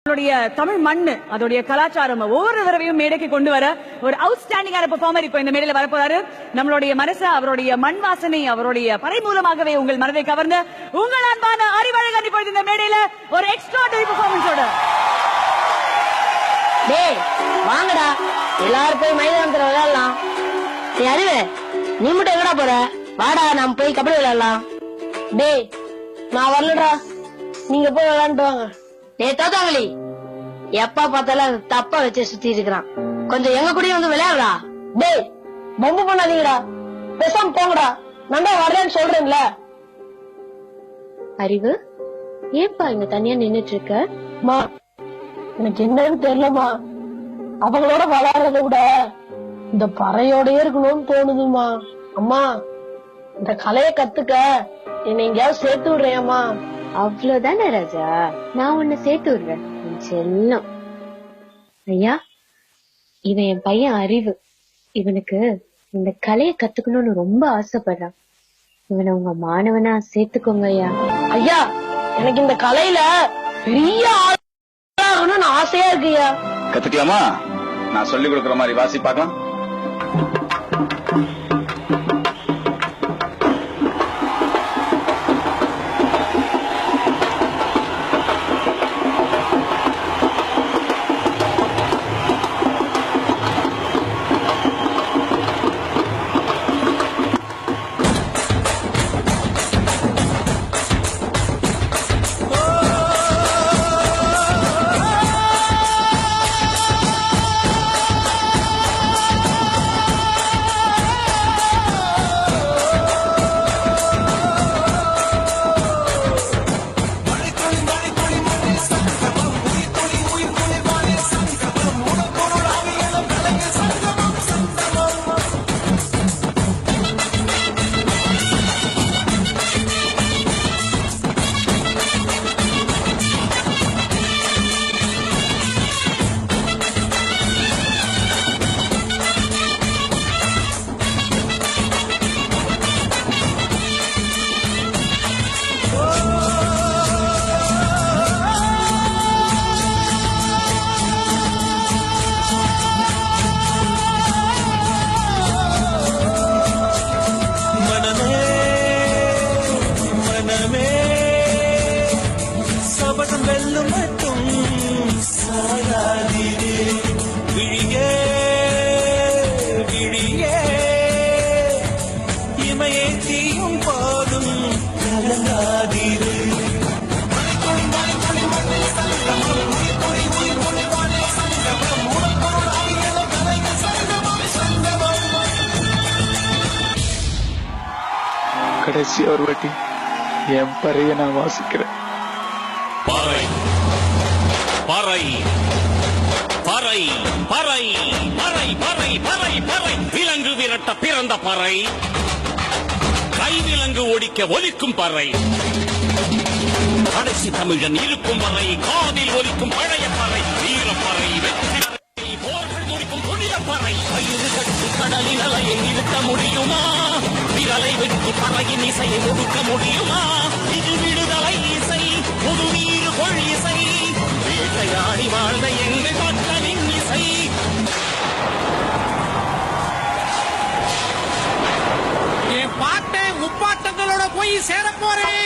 தமிழ் மண்ணு அதோடைய கலாச்சாரம் ஒவ்வொரு தடவையும் மேடைக்கு கொண்டு வர ஒரு அவுட்ஸ்டாண்டிங்கான பெர்ஃபார்மர் இப்ப இந்த மேடையில வரப்போறாரு. நம்மளுடைய மனசு அவருடைய மண் வாசனை அவருடைய பறை மூலமாகவே உங்கள் மனதை கவர்ந்த உங்கள் அன்பான அறிவழகன் இப்பொழுது இந்த மேடையில ஒரு எக்ஸ்ட்ராடனரி பெர்ஃபார்மன்ஸோட. டேய் வாங்கடா, எல்லாரும் போய் மைதானத்துல விளையாடலாம். நீ அறிவு, நீ மட்டும் எங்கடா போற? வாடா, நாம போய் கபடி விளையாடலாம். டேய் நான் வரலடா, நீங்க போய் விளையாண்டு வாங்க. டேய் தோத்தாங்களி, எப்ப பார்த்தாலும் தப்பா வச்சு சுத்தி இருக்கிறான். கொஞ்சம் எங்க கூட வந்து விளையாடுறா. டேய் பொம்பு பண்ணாதீங்கடா, பேசாம போங்கடா. நான் தான் வரலன்னு சொல்றேன்ல. அறிவு, ஏன்பா இங்க தனியா நின்னுட்டு இருக்க? மா எனக்கு என்னன்னு தெரியலமா, அவங்களோட விளையாடுறத விட இந்த பறையோடயே இருக்கணும்னு தோணுதுமா. அம்மா இந்த கலைய கத்துக்க என்னை எங்கேயாவது சேர்த்து விடுறேம்மா. அவ்வளவுதானே ராஜா, நான் உன்னை சேர்த்து விடுறேன். செல்லம் ஐயா, இவன் என் பையன் அறிவு. இவனுக்கு இந்த கலைய கத்துக்கணும்னு ரொம்ப ஆசைப்படுறான். இவனை உங்க மாணவனா சேர்த்துக்கோங்க ஐயா. ஐயா எனக்கு இந்த கலையில பெரிய ஆகணும்னு ஆசையா இருக்கு ஐயா. கத்துக்கலாமா? நான் சொல்லி கொடுக்குற மாதிரி வாசி பார்க்கலாம். கடைசி ஒரு வாட்டி என் பறைய நான் வாசிக்கிறேன். பறை பறை பறை பறை பறை பறை பறை பறை விலங்கு விரட்ட பிறந்த பறை, கைவிலங்கு ஒடிக்க ஒலிக்கும் பறை, கடைசி தமிழன் இருக்கும் வரை காதில் ஒலிக்கும் பழைய பறை, வீரப்பறை வெற்றி போர்கள் முடிக்கும் புதிய பறை, கயிறு கட்டி கடலின் அலையை நிறுத்த முடியுமா? விரலை வெட்டி பறையின் இசையை ஒடுக்க முடியுமா? இது விடுதலை இசை, புது நீர் கொள் இசை, வேட்டையாடி வாழ்ந்த எங்கள் மக்களின் இசை. என் பாட்டை முப்பாட்டங்களோட போய் சேர போறேன்.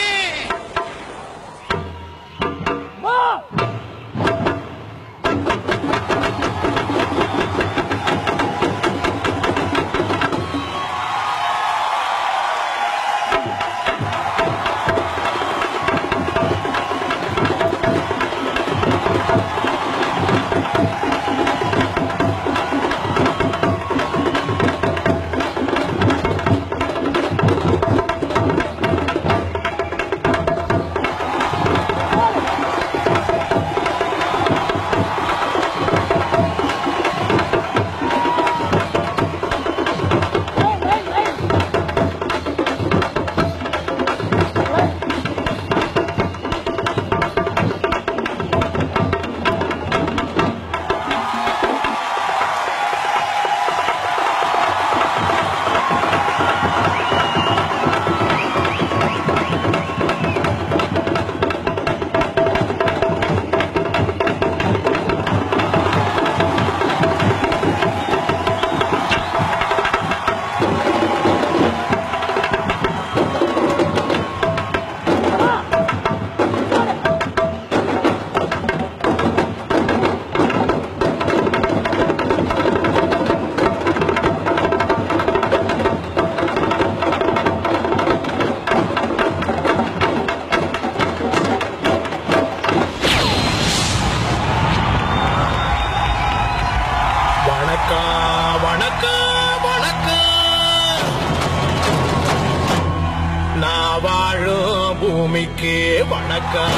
சாமிக்கு வணக்கம்.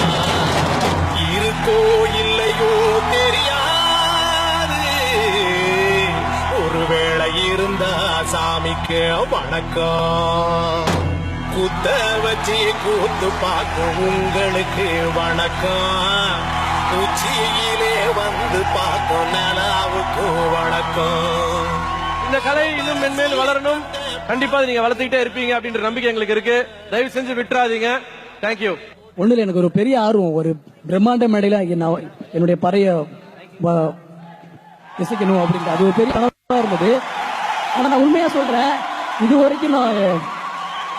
இருக்கோ இல்லையோ தெரியாது, ஒருவேளை இருந்தா சாமிக்கு வணக்கம். குத்த வச்சு கூத்து பார்க்கும் உங்களுக்கு வணக்கம். உச்சியிலே வந்து பார்க்கும் நிலாவுக்கு வணக்கம். இந்த கலை இன்னும் மென்மேல் வளரணும். கண்டிப்பா நீங்க வளர்த்துக்கிட்டே இருப்பீங்க அப்படின்ற நம்பிக்கை எங்களுக்கு இருக்கு. தயவு செஞ்சு விட்டுறாதீங்க. தேங்க்யூ. ஒண்ணுல எனக்கு ஒரு பெரிய ஆர்வம், ஒரு பிரம்மாண்ட மேடையில நான் என்னுடைய பறைய இசைக்கணும் அப்படின்ட்டு அது ஒரு பெரிய கனவா இருந்தது. ஆனா நான் உண்மையா சொல்றேன், இது வரைக்கும் நான்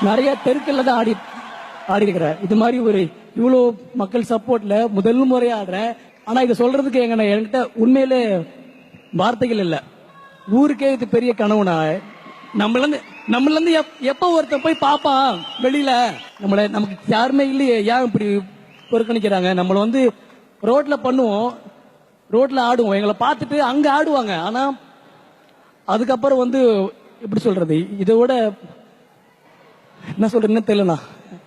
நிறைய தெருக்கள்ல தான் ஆடி இருக்கிறேன். இது மாதிரி ஒரு இவ்வளவு மக்கள் சப்போர்ட்ல முதல் முறையா ஆடுறேன். ஆனா இதை சொல்றதுக்கு என்கிட்ட உண்மையிலே வார்த்தைகள் இல்ல. ஊருக்கே இது பெரிய கனவுனா, நம்மள இருந்து எப்ப ஒருத்தன் போய் பாப்பான் வெளியில, நமக்கு யாருமே இல்லையே, ஏன் இப்படி புறக்கணிக்கிறாங்க? நம்மள ரோட்ல பண்ணுவோம், ரோட்ல ஆடுவோம், எங்களை பார்த்துட்டு அங்க ஆடுவாங்க. ஆனா அதுக்கப்புறம் எப்படி சொல்றது, இதோட என்ன சொல்றதுன்னு தெரியலண்ணா.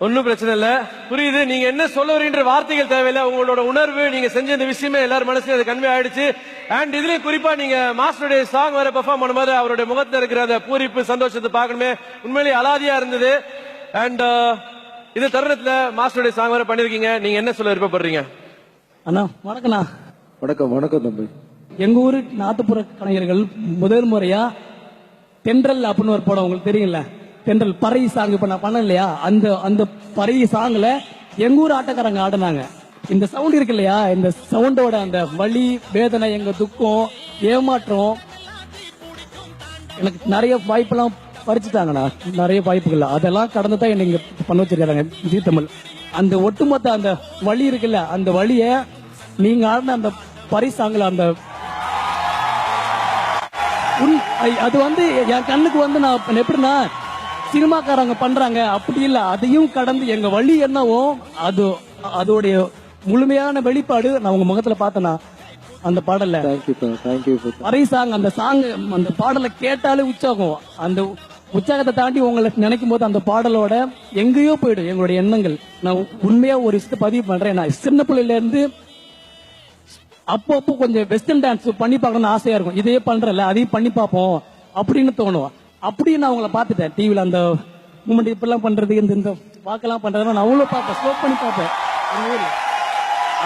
ஒன்னும் பிரச்சனை இல்ல, புரியுது. நீங்க என்ன சொல்ல வரீன்ற வார்த்தைகள் தேவையில்லை. உங்களோட உணர்வு, நீங்க செஞ்ச இந்த விஷயமே எல்லாரும் மனசுல அது கன்வே ஆயிடுச்சு. அண்ட் இதுலயும் குறிப்பா நீங்க மாஸ்டருடைய சாங் வர பெர்ஃபார்ம் பண்ணும்போது அவருடைய முகத்துல இருக்கிற அந்த பூரிப்பு, சந்தோஷத்தை பார்க்கணுமே, உண்மையிலேயே அலாதியா இருந்தது. அண்ட் இந்த தருணத்துல மாஸ்டருடைய சாங் வர பண்ணிருக்கீங்க, நீங்க என்ன சொல்ல விருப்பப்படுறீங்க? அண்ணா வணக்கம்ண்ணா. வணக்கம். வணக்கம் தம்பி. எங்க ஊரு நாட்டுப்புற கலைஞர்கள் முதல் முறையா தென்றல் அப்படின்னு ஒரு படம் உங்களுக்கு தெரியும்ல, தென்றல் பறை சாங் இப்ப நான் பண்ண இல்லையா, அந்த பறை சாங்ல எங்க ஊர் ஆட்டக்காரங்க ஆடினாங்க. இந்த சவுண்ட் இருக்கு இல்லையா, இந்த சவுண்டோட அந்த வலி, வேதனை, எங்க துக்கம், ஏமாற்றம், எனக்கு நிறைய வாய்ப்பெல்லாம் பறிச்சுட்டாங்கண்ணா. நிறைய வாய்ப்புகள் அதெல்லாம் கடந்து தான் என்ன இங்க பண்ண வச்சிருக்காங்க ஜீ தமிழ். அந்த ஒட்டுமொத்த அந்த வலி இருக்குல்ல, அந்த வலிய நீங்க ஆடின அந்த பறை சாங்ல அந்த அது என் கண்ணுக்கு நான் எப்படின்னா, சினிமாக்காரங்க பண்றாங்க அப்படி இல்ல, அதையும் கடந்து எங்க வழி என்னவோ அதோடைய முழுமையான வெளிப்பாடு நான் உங்க முகத்துல பார்த்தேனா அந்த பாடல்ல. பறை சாங், அந்த சாங், அந்த பாடலை கேட்டாலே உற்சாகம். அந்த உற்சாகத்தை தாண்டி உங்களை நினைக்கும் போது அந்த பாடலோட எங்கேயோ போயிடும் எங்களுடைய எண்ணங்கள். நான் உண்மையா ஒரு விஷயத்தை பதிவு பண்றேன். நான் சின்ன பிள்ளையில இருந்து அப்பப்போ கொஞ்சம் வெஸ்டர்ன் டான்ஸ் பண்ணி பார்க்கணும்னு ஆசையா இருக்கும். இதையே பண்றல, அதையும் பண்ணி பார்ப்போம் அப்படின்னு தோணும். அப்படியே நான் உங்களை பார்த்துட்டேன் டிவில, அந்த மூமெண்ட் இப்பெல்லாம் பண்றது, இந்த வாக்கெல்லாம் பண்றதுனா நான் அவ்வளவு பார்ப்பேன், ஸ்லோ பண்ணி பார்ப்பேன்.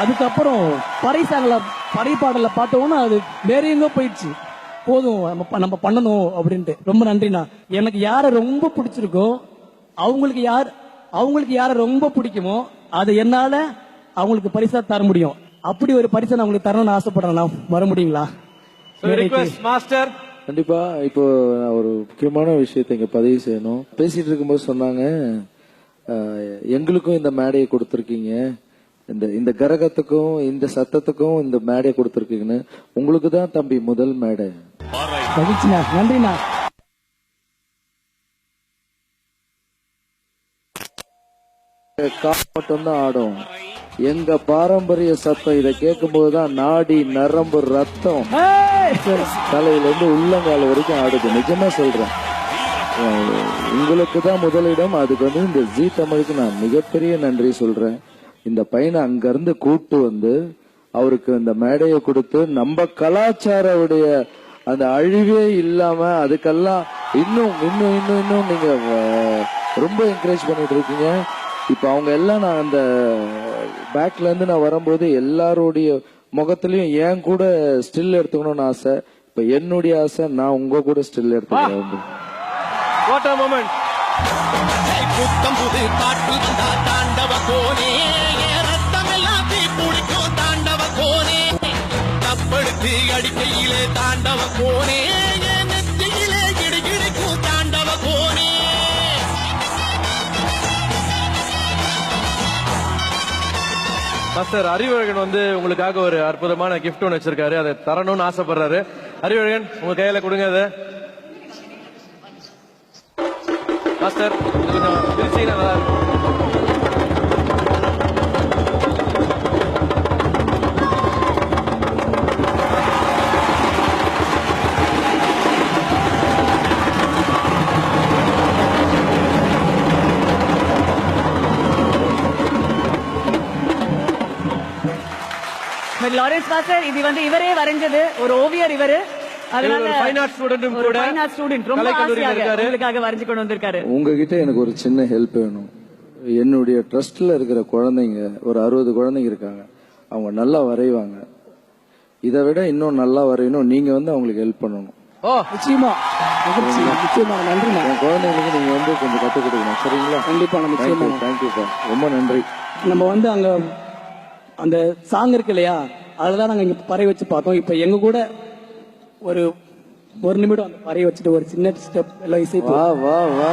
அதுக்கப்புறம் பறை சாங்கல, பறை பாடல பார்த்தோன்னா அது வேற எங்க போயிடுச்சு. போதும் நம்ம பண்ணணும் அப்படின்ட்டு. ரொம்ப நன்றிண்ணா. எனக்கு யார ரொம்ப பிடிச்சிருக்கோ, அவங்களுக்கு யார ரொம்ப பிடிக்குமோ அதை என்னால அவங்களுக்கு பரிசா தர முடியும். அப்படி ஒரு பரிசை நான் உங்களுக்கு தரணும்னு ஆசைப்படுறேன். வர முடியுங்களா மாஸ்டர்? கண்டிப்பா. இப்போ நான் ஒரு முக்கியமான விஷயத்தை இங்க பதிவு செய்யணும். பேசிட்டு இருக்கும்போது சொன்னாங்க, எங்களுக்கும் இந்த மேடையை கொடுத்திருக்கீங்க, இந்த கரகத்துக்கும் இந்த சத்தத்துக்கும் இந்த மேடையை கொடுத்திருக்கீங்கன்னு. உங்களுக்கு தான் தம்பி முதல் மேடை. நன்றிண்ணா. மட்டும்தான் ஆடும். எங்க பாரம்பரிய சத்தம் இதை கேட்கும் போதுதான் நாடி, நரம்பு, ரத்தம் தலையில இருந்து உள்ளங்கால வரைக்கும் ஆடுது. நிஜமா சொல்றேன், உங்களுக்கு தான் முதலிடம். அதுக்கு இந்த ஜீ தமிழுக்கு நான் மிகப்பெரிய நன்றி சொல்றேன். இந்த பையனை அங்க இருந்து கூட்டு வந்து அவருக்கு இந்த மேடையை கொடுத்து, நம்ம கலாச்சாரோடைய அந்த அழிவே இல்லாம அதுக்கெல்லாம் இன்னும் இன்னும் இன்னும் இன்னும் நீங்க ரொம்ப என்கரேஜ் பண்ணிட்டு இருக்கீங்க. இப்ப அவங்க எல்லாம், நான் அந்த பேக்ல இருந்து நான் வரும்போது எல்லாருடைய முகத்திலயும் என் கூட ஸ்டில் எடுத்துக்கணும்னு ஆசை. இப்ப என்னுடைய ஆசை, நான் உங்க கூட ஸ்டில் எடுத்துக்கிறேன். புத்தம் புது பாட்டு வந்தா தாண்டவ கோனே, ரத்தம் எல்லாம் தீ பிடிக்கும் தாண்டவ கோனே, தப்படுத்து அடிக்கையிலே தாண்டவ கோனே, நெத்தியிலே கிடுகிடுக்கும் தாண்டவ கோனே. மாஸ்டர் அறிவழகன் உங்களுக்காக ஒரு அற்புதமான கிஃப்ட் ஒன்று வச்சிருக்காரு, அதை தரணும்னு ஆசைப்படுறாரு. அறிவழகன், உங்க கையில கொடுங்க அதை. மாஸ்டர் கொஞ்சம் பிரிச்சீங்கன்னா நல்லா இருக்கும். பட் லாரன்ஸ் மாஸ்டர் இது வந்து இவரே வரைஞ்சது, ஒரு ஓவியர் இவரு. அதனால இவர் ஒரு fine art student ஒரு கூட. fine art student ரொம்ப கலைக்கல்லூரியில ஆசையாக இருக்காரு. உங்களுக்காக வரைஞ்சு கொண்டு வந்திருக்காரு. உங்ககிட்ட எனக்கு ஒரு சின்ன ஹெல்ப் வேணும். என்னுடைய ட்ரஸ்ட்ல இருக்கிற குழந்தைங்க ஒரு 60 குழந்தைங்க இருக்காங்க. அவங்க நல்லா வரைவாங்க. இதை விட இன்னும் நல்லா வரையணும். நீங்க வந்து அவங்களுக்கு ஹெல்ப் பண்ணணும். ஓ நிச்சயமா நிச்சயமா நன்றிண்ணா. என் குழந்தைங்களுக்கு நீங்க வந்து கொஞ்சம் கற்றுக் கொடுக்கணும். சரிங்களா? கண்டிப்பா நம்ம நிச்சயமா. தேங்க்யூப்பா, ரொம்ப நன்றி. நம்ம வந்து அங்க அந்த சாங் இருக்கு இல்லையா, அதுதான் நாங்க இங்க பறைய வச்சு பார்த்தோம். இப்ப எங்க கூட ஒரு நிமிடம் அந்த பறைய வச்சுட்டு ஒரு சின்ன ஸ்டெப் எல்லாம் இசை வா வா வா.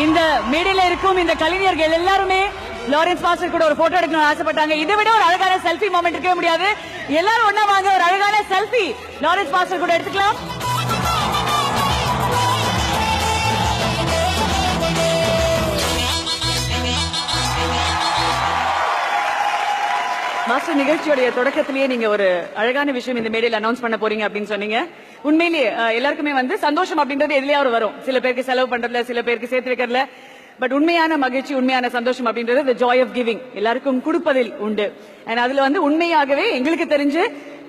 இந்த மேடையில இருக்கும் இந்த கலைஞர்கள் எல்லாருமே லாரன்ஸ் மாஸ்டர் கூட ஒரு போட்டோ எடுக்கணும்னு ஆசைப்பட்டாங்க. இதை விட ஒரு அழகான செல்ஃபி மொமெண்ட் இருக்கவே முடியாது. எல்லாரும் ஒண்ணா வாங்க, ஒரு அழகான செல்ஃபி லாரன்ஸ் மாஸ்டர் கூட எடுத்துக்கலாம். மாஸ்டர், நிகழ்ச்சியோடைய தொடக்கத்திலேயே நீங்க ஒரு அழகான விஷயம் இந்த மேடையில் அனௌன்ஸ் பண்ண போறீங்க அப்படின்னு சொன்னீங்க. உண்மையிலேயே எல்லாருக்குமே வந்து சந்தோஷம் அப்படின்றது எதுலயாவது வரும். சில பேருக்கு செலவு பண்றதுல, சில பேருக்கு சேர்த்து வைக்கிறதுல. பட் உண்மையான மகிழ்ச்சி, உண்மையான சந்தோஷம் அப்படின்றது the joy of giving, எல்லாருக்கும் கொடுப்பதில் உண்டு. and அதுல வந்து உண்மையாகவே எங்களுக்கு தெரிஞ்சு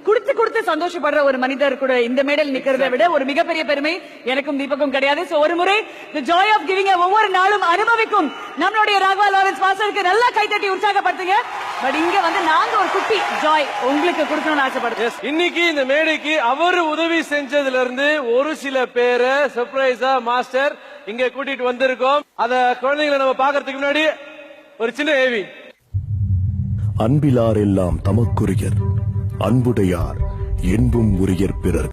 கொடுத்து கொடுத்து சந்தோஷப்படுற ஒரு மனிதர் கூட இந்த மேடையில் நிக்கிறதை விட ஒரு மிகப்பெரிய பெருமை எனக்கும் தீபக்கும் கிடையாது. சோ ஒரு முறை the joy of giving ஒவ்வொரு நாளும் அனுபவிக்கும் நம்மளுடைய ராகவா லாரன்ஸ் மாஸ்டருக்கு நல்லா கைத்தட்டி உற்சாகப்படுத்துங்க. பட் இங்க வந்து நாங்க ஒரு குட்டி ஜாய் உங்களுக்கு கொடுக்கணும்னு ஆசைப்படுறோம். இன்னைக்கு இந்த மேடைக்கு அவர் உதவி செஞ்சதுல இருந்து ஒரு சில பேரை சர்ப்ரைஸா மாஸ்டர் இங்க கூட்டிட்டு வந்திருக்கோம். அத குழந்தைங்களை நம்ம பாக்குறதுக்கு முன்னாடி ஒரு சின்ன ஏவி. அன்பிலார் எல்லாம் தமக்குரியர், அன்புடையார் என்பும் உரியர் பிறர்.